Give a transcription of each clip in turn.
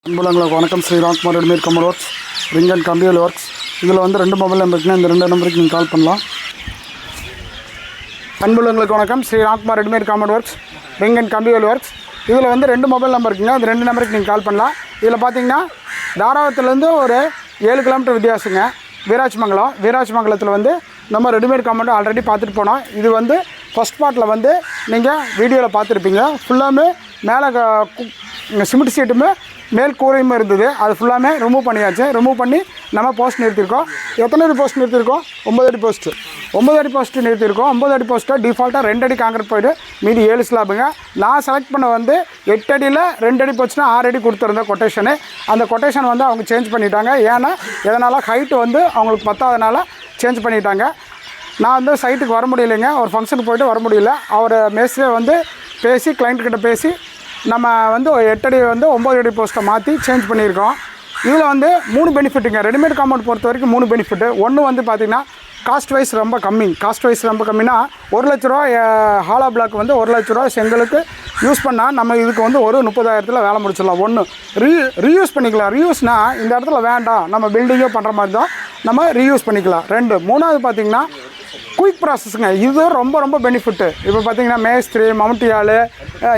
அன்புலங்களுக்கு வணக்கம். Shri Ramkumar readymade company works, ring and கம்பியல் works. இதில் வந்து 2 மொபைல் நம்பர் இருக்குன்னா இந்த 2 நம்பருக்கு நீங்கள் கால் பண்ணலாம். அன்புலங்களுக்கு வணக்கம். Shri Ramkumar readymade company works, ring and கம்பியல் ஒர்க்ஸ். இதில் வந்து 2 மொபைல் நம்பர் இருக்குங்க. அந்த 2 நம்பருக்கு நீங்கள் கால் பண்ணலாம். இதில் பார்த்தீங்கன்னா தாராவரத்துலேருந்து ஒரு 7 கிலோமீட்டர் வித்தியாசங்க. வீராட்சிமங்கலத்தில் வந்து நம்ம ரெடிமேட் கம்பெனி ஆல்ரெடி பார்த்துட்டு போனோம். இது வந்து ஃபஸ்ட் பார்ட்டில் வந்து நீங்கள் வீடியோவில் பார்த்துருப்பீங்க. ஃபுல்லாமே மேலே சிமெண்ட் சீட்டுமே மேல் கூரையுமே இருந்தது. அது ஃபுல்லாமே ரிமூவ் பண்ணியாச்சு. ரிமூவ் பண்ணி நம்ம போஸ்ட் நிறுத்தியிருக்கோம். எத்தனை அடி போஸ்ட் நிறுத்தியிருக்கோம்? 9 அடி போஸ்ட்டு. 9 அடி போஸ்ட்டு நிறுத்தியிருக்கோம். 9 அடி போஸ்ட்டை டிஃபால்ட்டாக 2 அடி காங்கிரீட் போய்ட்டு மீதி 7 ஸ்லாபுங்க. நான் செலக்ட் பண்ண வந்து 8 அடியில் 2 அடி போச்சுன்னா 6 அடி கொடுத்துருந்தேன் கொட்டேஷனு. அந்த கொட்டேஷன் வந்து அவங்க சேஞ்ச் பண்ணிட்டாங்க. ஏன்னா எதனால் ஹைட்டு வந்து அவங்களுக்கு பத்தாதனால சேஞ்ச் பண்ணிட்டாங்க. நான் வந்து சைட்டுக்கு வர முடியலைங்க. ஒரு ஃபங்க்ஷனுக்கு போய்ட்டு வர முடியல. அவர் மேஸ்திரியை வந்து பேசி கிளைண்ட்டுக்கிட்ட பேசி நம்ம வந்து 8 அடி வந்து 9 அடி போஸ்ட்டை மாற்றி சேஞ்ச் பண்ணியிருக்கோம். இதில் வந்து 3 பெனிஃபிட்டுங்க. ரெடிமேட் காம்பவுண்ட் பொறுத்த வரைக்கும் 3 பெனிஃபிட்டு. ஒன்று வந்து பார்த்திங்கன்னா காஸ்ட் வைஸ் ரொம்ப கம்மி. காஸ்ட் வைஸ் ரொம்ப கம்மினா 1 லட்ச ரூபா ஹாலோ பிளாக் வந்து 1 லட்ச ரூபா செங்கலுக்கு யூஸ் பண்ணால் நம்ம இதுக்கு வந்து ஒரு 30,000 வேலை முடிச்சிடலாம். ஒன்று ரீயூஸ் பண்ணிக்கலாம். ரீயூஸ்னால் இந்த இடத்துல வேண்டாம், நம்ம பில்டிங்கே பண்ணுற மாதிரி தான் நம்ம ரீயூஸ் பண்ணிக்கலாம். 2 3வது பார்த்திங்கன்னா குயிக் ப்ராசஸ்ங்க. இது ரொம்ப பெனிஃபிட்டு. இப்போ பார்த்திங்கன்னா மேஸ்திரி, மம்முட்டியாள்,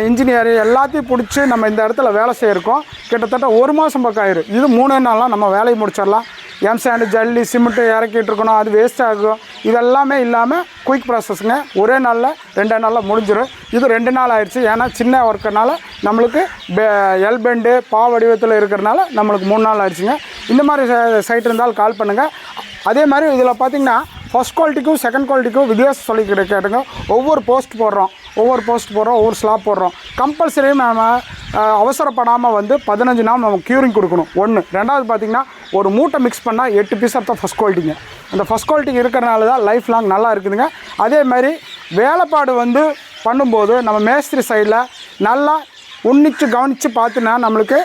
இன்ஜினியர் எல்லாத்தையும் பிடிச்சி நம்ம இந்த இடத்துல வேலை செய்யிருக்கோம். கிட்டத்தட்ட 1 மாதம் பக்கம் ஆயிரும். இது 3 நாள்லாம் நம்ம வேலையை முடிச்சிடலாம். எம்சாண்டு, ஜல்லி, சிமெண்ட்டு இறக்கிட்டு இருக்கணும், அது வேஸ்ட் ஆகும். இதெல்லாமே இல்லாமல் குயிக் ப்ராசஸ்ங்க. ஒரே நாளில் 2 நாளில் முடிஞ்சிடும். இது 2 நாள் ஆயிடுச்சு. ஏன்னா சின்ன ஒர்க்குனால நம்மளுக்கு எல் பெண்டு பா வடிவத்தில் இருக்கிறனால நம்மளுக்கு 3 நாள் ஆயிடுச்சுங்க. இந்த மாதிரி சைட் இருந்தாலும் கால் பண்ணுங்கள். அதே மாதிரி இதில் பார்த்திங்கன்னா ஃபஸ்ட் குவாலிட்டிக்கும் செகண்ட் குவாலிட்டிக்கும் வித்தியாசம் சொல்லி கேட்டுங்க. ஒவ்வொரு போஸ்ட் போடுறோம், ஒவ்வொரு ஸ்லாப் போடுறோம். கம்பல்சரியும் நம்ம அவசரப்படாமல் வந்து 15 நாள் நம்ம க்யூரிங் கொடுக்கணும். 1 2வது பார்த்திங்கன்னா ஒரு மூட்டை மிக்ஸ் பண்ணால் 8 பீஸ் தான் ஃபஸ்ட் குவாலிட்டிங்க. அந்த ஃபஸ்ட் குவாலிட்டி இருக்கிறனால தான் லைஃப் லாங் நல்லா இருக்குதுங்க. அதே மாதிரி வேலைப்பாடு வந்து பண்ணும்போது நம்ம மேஸ்திரி சைடில் நல்லா உன்னிச்சு கவனித்து பார்த்தினா நம்மளுக்கு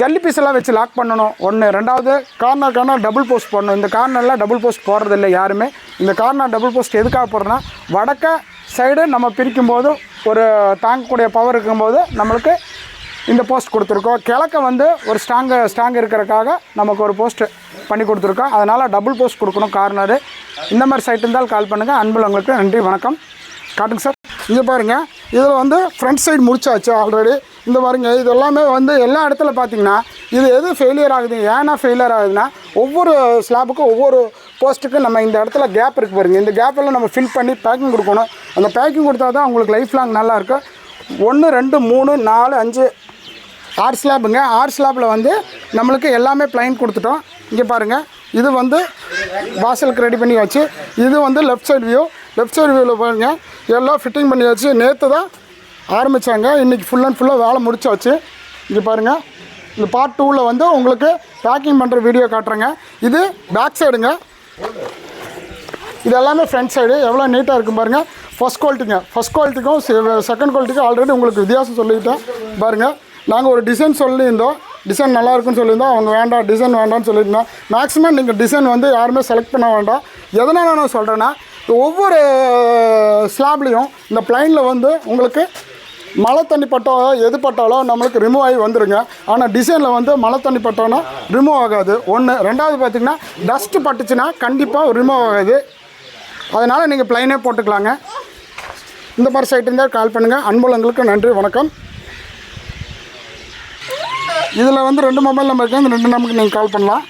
ஜல்லி பீஸெல்லாம் வச்சு லாக் பண்ணணும். 1 2வது கார்னர் டபுள் போஸ்ட் போடணும். இந்த கார்னர்லாம் டபுள் போஸ்ட் போடுறதில்லை யாருமே. இந்த கார்னர் டபுள் போஸ்ட் எதுக்காக போடுறோன்னா வடக்க சைடு நம்ம பிரிக்கும்போது ஒரு தாங்கக்கூடிய பவர் இருக்கும்போது நம்மளுக்கு இந்த போஸ்ட் கொடுத்துருக்கோம். கிழக்க வந்து ஒரு ஸ்ட்ராங் இருக்கிறக்காக நமக்கு ஒரு போஸ்ட் பண்ணி கொடுத்துருக்கோம். அதனால் டபுள் போஸ்ட் கொடுக்கணும் கார்னரு. இந்த மாதிரி சைட் இருந்தாலும் கால் பண்ணுங்கள். அன்புள்ள உங்களுக்கு நன்றி, வணக்கம். காட்டுங்க சார். இங்கே பாருங்கள், இதில் வந்து ஃப்ரண்ட் சைடு முடிச்சாச்சு ஆல்ரெடி. இந்த பாருங்கள், இது எல்லாமே வந்து எல்லா இடத்துல பார்த்திங்கன்னா இது எது ஃபெயிலியர் ஆகுது, ஏன்னா ஃபெயிலியர் ஆகுதுன்னா ஒவ்வொரு ஸ்லாப்புக்கும் ஒவ்வொரு போஸ்ட்டுக்கும் நம்ம இந்த இடத்துல கேப் இருக்குது பாருங்கள். இந்த கேப்பெல்லாம் நம்ம ஃபில் பண்ணி பேக்கிங் கொடுக்கணும். அந்த பேக்கிங் கொடுத்தா தான் உங்களுக்கு லைஃப் லாங் நல்லாயிருக்கும். 1 2 3 4 5 6 ஸ்லாப்புங்க. 6 ஸ்லாப்பில் வந்து நம்மளுக்கு எல்லாமே ப்ளைன் கொடுத்துட்டோம். இங்கே பாருங்கள், இது வந்து வாசலுக்கு ரெடி பண்ணி வச்சு. இது வந்து லெஃப்ட் சைடு வியூவில் பாருங்கள் எல்லாம் ஃபிட்டிங் பண்ணியாச்சு. நேற்று தான் ஆரம்பித்தாங்க. இன்றைக்கி ஃபுல் அண்ட் ஃபுல்லாக வேலை முடிச்சாச்சு. இங்கே பாருங்கள், இந்த பார்ட் 2வில் வந்து உங்களுக்கு பேக்கிங் பண்ணுற வீடியோ காட்டுறேங்க. இது பேக் சைடுங்க. இது எல்லாமே ஃப்ரண்ட் சைடு. எவ்வளோ நீட்டாக இருக்கும் பாருங்கள். ஃபஸ்ட் குவாலிட்டிக்கும் செகண்ட் குவாலிட்டிக்கும் ஆல்ரெடி உங்களுக்கு வித்தியாசம் சொல்லிக்கிட்டேன் பாருங்கள். நாங்கள் ஒரு டிசைன் சொல்லியிருந்தோம், டிசைன் நல்லா இருக்குன்னு சொல்லியிருந்தோம். அவங்க வேண்டாம், டிசைன் வேண்டாம்னு சொல்லியிருந்தோம். மேக்ஸிமம் நீங்கள் டிசைன் வந்து யாருமே செலக்ட் பண்ண வேண்டாம். எதனால் நான் சொல்கிறேன்னா ஒவ்வொரு ஸ்லாப்லேயும் இந்த ப்ளைனில் வந்து உங்களுக்கு மழை தண்ணி பட்டாலோ எது பட்டாலும் நம்மளுக்கு ரிமூவ் ஆகி வந்துடுங்க. ஆனால் டிசைனில் வந்து மழை தண்ணி பட்டோன்னா ரிமூவ் ஆகாது. 1 2வது பார்த்திங்கன்னா டஸ்ட்டு பட்டுச்சுன்னா கண்டிப்பாக ரிமூவ் ஆகாது. அதனால் நீங்கள் ப்ளைனே போட்டுக்கலாங்க. இந்த மாதிரி சைட் இருந்தால் கால் பண்ணுங்கள். அன்புள்ளங்களுக்கு நன்றி, வணக்கம். இதில் வந்து 2 மொபைல் நம்பர் இருக்குது. அந்த 2 நம்பருக்கு நீங்கள் கால் பண்ணலாம்.